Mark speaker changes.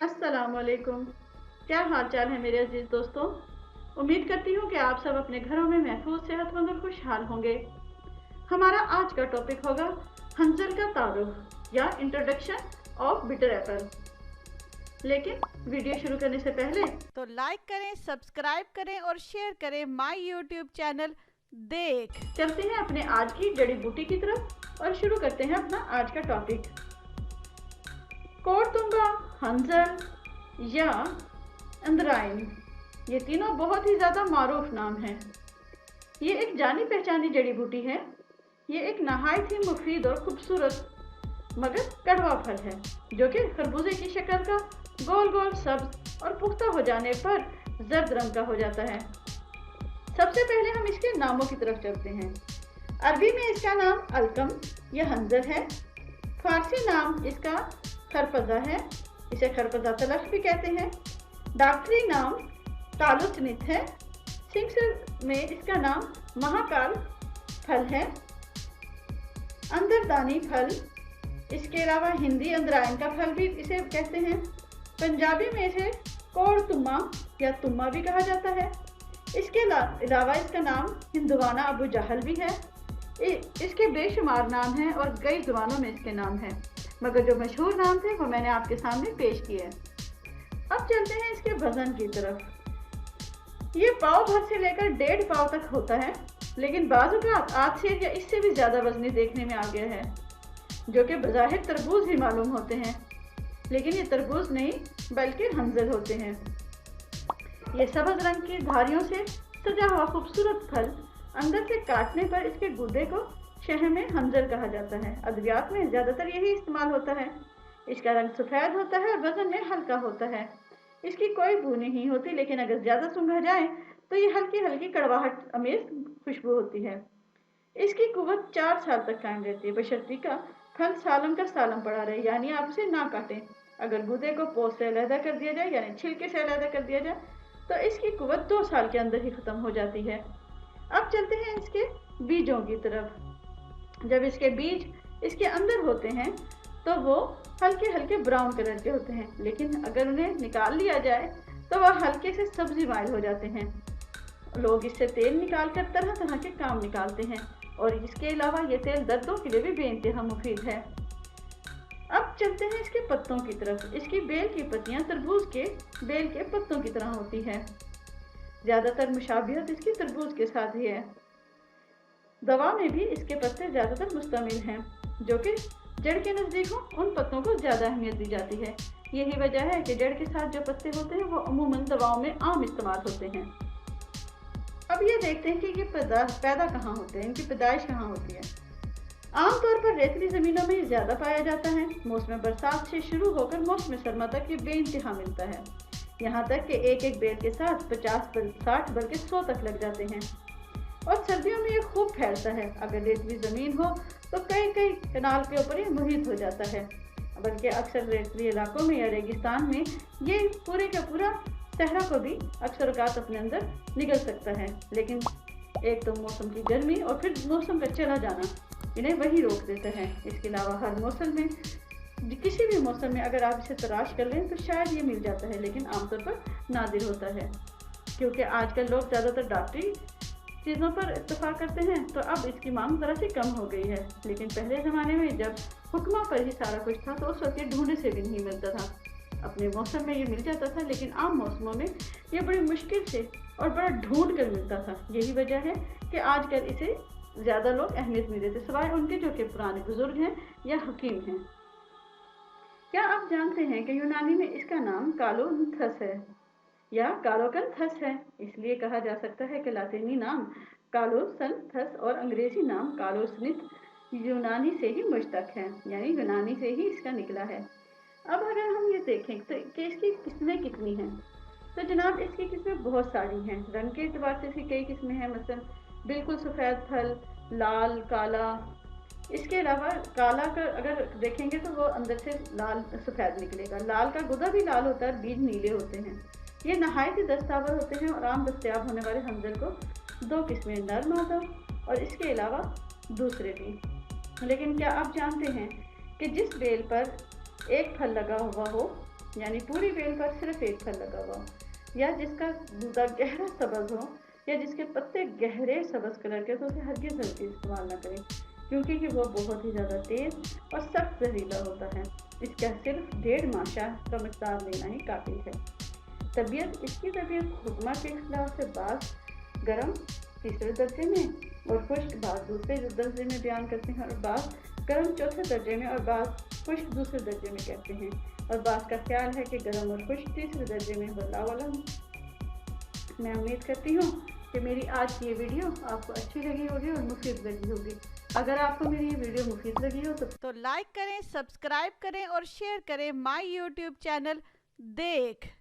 Speaker 1: अस्सलाम वालेकुम। क्या हाल चाल है मेरे अजीज दोस्तों। उम्मीद करती हूँ कि आप सब अपने घरों में महफूज, सेहतमंद और खुशहाल होंगे। हमारा आज का टॉपिक होगा हंजल का तारुफ या इंट्रोडक्शन ऑफ बिटर एप्पल। लेकिन वीडियो शुरू करने से पहले
Speaker 2: तो लाइक करें, सब्सक्राइब करें और शेयर करें माय यूट्यूब चैनल देख।
Speaker 1: चलते हैं अपने आज की जड़ी बूटी की तरफ और शुरू करते हैं अपना आज का टॉपिक। कोरतुंबा, हंजल या अंदराइन, ये तीनों बहुत ही ज़्यादा मारूफ नाम हैं। ये एक जानी पहचानी जड़ी बूटी है। ये एक नहायत ही मुफीद और खूबसूरत मगर कड़वा फल है जो कि खरबूजे की शक्ल का गोल गोल सब्ज और पुख्ता हो जाने पर जर्द रंग का हो जाता है। सबसे पहले हम इसके नामों की तरफ चलते हैं। अरबी में इसका नाम अलकम या हंजल है। फारसी नाम इसका खरपजा है, इसे खरपजा तलख भी कहते हैं। डॉक्टरी नाम कालोस्नित है। सिंह में इसका नाम महाकाल फल है। अंदरदानी फल, इसके अलावा हिंदी अंदराइन का फल भी इसे कहते हैं। पंजाबी में इसे कोरतुम्मा या तुम्मा भी कहा जाता है। इसके अलावा इसका नाम हिंदवाना अबू जहल भी है। इसके बेशुमार नाम हैं और कई ज़ुबानों में इसके नाम हैं, मगर जो मशहूर नाम थे वो मैंने आपके सामने पेश किए। अब चलते हैं इसके वजन की तरफ। ये पाव भर से लेकर 1.5 पाव तक होता है, लेकिन बाजू का आध सेर या इससे भी ज़्यादा वजनी देखने में आ गया है, जो कि बज़ाहिर तरबूज ही मालूम होते हैं, लेकिन ये तरबूज नहीं बल्कि हंजल होते हैं। ये सब्ज रंग की धारियों से सजा हुआ खूबसूरत फल अंदर से काटने पर इसके गुदे को शहर में हंजल कहा जाता है। अद्वियात में ज़्यादातर यही इस्तेमाल होता है। इसका रंग सफ़ेद होता है और वजन में हल्का होता है। इसकी कोई बू नहीं होती, लेकिन अगर ज़्यादा सूंघा जाए तो ये हल्की हल्की कड़वाहट अमेज खुशबू होती है। इसकी कुव्वत 4 साल तक कायम रहती है, बशर्ते का फल सालम का सालम पड़ा रहे, यानी आप उसे ना काटें। अगर गुदे को पोस्ट से अलहदा कर दिया जाए, यानी छिलके से अलहदा कर दिया जाए, तो इसकी कुव्वत 2 साल के अंदर ही ख़त्म हो जाती है। अब चलते हैं इसके बीजों की तरफ। जब इसके बीज इसके अंदर होते हैं तो वो हल्के हल्के ब्राउन कलर के होते हैं, लेकिन अगर उन्हें निकाल लिया जाए तो वह हल्के से सब्जी माइल हो जाते हैं। लोग इससे तेल निकाल कर तरह तरह के काम निकालते हैं और इसके अलावा ये तेल दर्दों के लिए भी बेइंतहा मुफीद है। अब चलते हैं इसके पत्तों की तरफ। इसकी बेल की पत्तियां तरबूज के बेल के पत्तों की तरह होती है। ज़्यादातर मुशाबियत इसकी तरबूज के साथ ही है। दवा में भी इसके पत्ते ज़्यादातर मुस्तमिल हैं, जो कि जड़ के नज़दीक हो उन पत्तों को ज़्यादा अहमियत दी जाती है। यही वजह है कि जड़ के साथ जो पत्ते होते हैं वो अमूमन दवाओं में आम इस्तेमाल होते हैं। अब ये देखते हैं कि ये पैदा कहाँ होते हैं, इनकी पैदाइश कहाँ होती है। आमतौर पर रेतली ज़मीनों में ज़्यादा पाया जाता है। मौसम बरसात से शुरू होकर मौसम सरमा तक ये बेइंतहा मिलता है। यहाँ तक कि एक एक बेल के साथ 50 60 बल्कि 100 तक लग जाते हैं। और सर्दियों में ये खूब फैलता है। अगर रेतली ज़मीन हो तो कई कई कनाल के ऊपर ये मुहित हो जाता है, बल्कि अक्सर रेतली इलाकों में या रेगिस्तान में ये पूरे का पूरा सहरा को भी अक्सर औकात अपने अंदर निगल सकता है। लेकिन एक तो मौसम की गर्मी और फिर मौसम का चला जाना इन्हें वही रोक देता है। इसके अलावा हर मौसम में, किसी भी मौसम में अगर आप इसे तलाश कर लें तो शायद ये मिल जाता है, लेकिन आमतौर पर नादिर होता है, क्योंकि आजकल लोग ज़्यादातर डॉक्टरी चीज़ों पर इत्तेफाक करते हैं, तो अब इसकी मांग ज़रा सी कम हो गई है। लेकिन पहले ज़माने में जब हुक्मा पर ही सारा कुछ था तो उस वक्त ये ढूंढने से भी नहीं मिलता था। अपने मौसम में ये मिल जाता था, लेकिन आम मौसमों में ये बड़ी मुश्किल से और बड़ा ढूंढ कर मिलता था। यही वजह है कि आजकल इसे ज़्यादा लोग अहमियत नहीं देते, सिवाय उनके जो कि पुराने बुजुर्ग हैं या हकीम हैं। क्या आप जानते हैं कि यूनानी में इसका नाम कालोन्थस है या कालोकंथस है? इसलिए कहा जा सकता है कि लातीनी नाम कालोसंथस और अंग्रेजी नाम कालोस्नित यूनानी से ही मुश्तक है, यानी यूनानी से ही इसका निकला है। अब अगर हम ये देखें तो कि इसकी किस्में कितनी हैं, तो जनाब इसकी किस्में बहुत सारी हैं। रंग के एतबार से इसकी कई किस्में हैं, मसलन बिल्कुल सफ़ेद फल, लाल, काला। इसके अलावा काला का अगर देखेंगे तो वो अंदर से लाल सफ़ेद निकलेगा। लाल का गुदा भी लाल होता है, बीज नीले होते हैं। ये नहायत ही दस्तावर होते हैं और आम दस्तयाब होने वाले हंजल को 2 किस्में, नर मादा और इसके अलावा दूसरे भी। लेकिन क्या आप जानते हैं कि जिस बेल पर एक फल लगा हुआ हो यानी पूरी बेल पर सिर्फ एक फल लगा हुआ हो, या जिसका गूदा गहरा सब्ज हो, या जिसके पत्ते गहरे सब्ज कलर के, तो उसे हरगिज़ इस्तेमाल ना करें, क्योंकि कि वो बहुत ही ज़्यादा तेज़ और सख्त जहरीला होता है। इसका सिर्फ 1.5 माशा का मकदार लेना ही काफ़ी है। इसकी तबीयत खुरमा के खिलाफ से बाज़ गर्म तीसरे दर्जे में और खुश्क बाज़ दूसरे दर्जे में बयान करते हैं, और बाज़ गर्म चौथे दर्जे में और बाज़ खुश्क दूसरे दर्जे में कहते हैं, और बाज़ का ख्याल है कि गर्म और खुश्क तीसरे दर्जे में। वल्लाहु अलम। मैं उम्मीद करती हूँ कि मेरी आज की ये वीडियो आपको अच्छी लगी होगी और मुफीद लगी होगी। अगर आपको मेरी ये वीडियो मुफीद लगी हो तो
Speaker 2: लाइक करें, सब्सक्राइब करें और शेयर करें माय यूट्यूब चैनल देख।